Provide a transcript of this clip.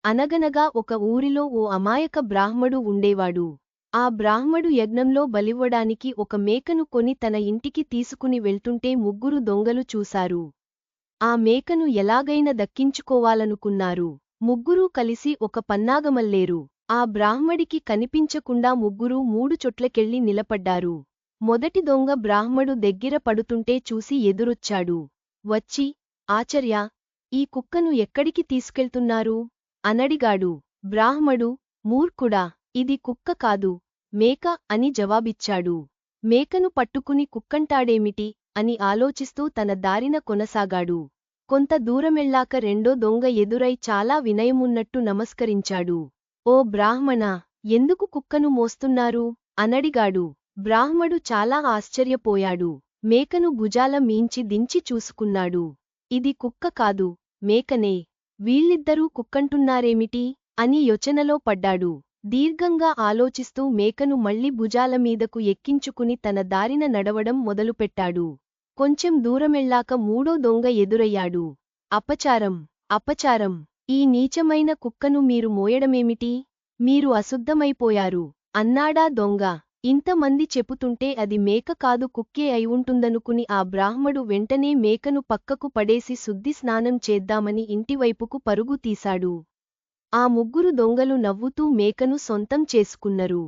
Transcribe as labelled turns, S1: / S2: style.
S1: అనగనగా ఒక ఊరిలో ఓ అమాయక బ్రాహ్మడు ఉండేవాడు. ఆ బ్రాహ్మడు యజ్ఞంలో బలివ్వడానికి ఒక మేకను కొని తన ఇంటికి తీసుకుని వెళ్తుంటే ముగ్గురు దొంగలు చూశారు. ఆ మేకను ఎలాగైనా దక్కించుకోవాలనుకున్నారు. ముగ్గురూ కలిసి ఒక పన్నాగమల్లేరు. ఆ బ్రాహ్మడికి కనిపించకుండా ముగ్గురూ మూడు చోట్లకెళ్ళి నిలబడ్డారు. మొదటి దొంగ బ్రాహ్మడు దగ్గర పడుతుంటే చూసి ఎదురొచ్చాడు. వచ్చి, ఆచార్యా, ఈ కుక్కను ఎక్కడికి తీసుకెళ్తున్నారు? అనడిగాడు. బ్రాహ్మడు, మూర్ఖుడా, ఇది కుక్క కాదు, మేక అని జవాబిచ్చాడు. మేకను పట్టుకుని కుక్కంటాడేమిటి అని ఆలోచిస్తూ తన దారిన కొనసాగాడు. కొంత దూరమెళ్ళాక రెండో దొంగ ఎదురై చాలా వినయమున్నట్టు నమస్కరించాడు. ఓ బ్రాహ్మణా, ఎందుకు కుక్కను మోస్తున్నారు? అనడిగాడు. బ్రాహ్మడు చాలా ఆశ్చర్యపోయాడు. మేకను భుజాల మీంచి దించి చూసుకున్నాడు. ఇది కుక్క కాదు, మేకనే. వీళ్ళిద్దరూ కుక్కంటున్నారేమిటి అని యోచనలో పడ్డాడు. దీర్ఘంగా ఆలోచిస్తూ మేకను మళ్ళీ భుజాల మీదకు ఎక్కించుకుని తన దారిన నడవడం మొదలుపెట్టాడు. కొంచెం దూరమెళ్ళాక మూడో దొంగ ఎదురయ్యాడు. అపచారం, అపచారం, ఈ నీచమైన కుక్కను మీరు మోయడమేమిటి? మీరు అశుద్ధమైపోయారు అన్నాడా దొంగ. ఇంతమంది చెపుతుంటే అది మేక కాదు కుక్కే అయివుంటుందనుకుని ఆ బ్రాహ్మడు వెంటనే మేకను పక్కకు పడేసి శుద్ధి స్నానం చేద్దామని ఇంటివైపుకు పరుగు తీశాడు. ఆ ముగ్గురు దొంగలు నవ్వుతూ మేకను సొంతం చేసుకున్నరు.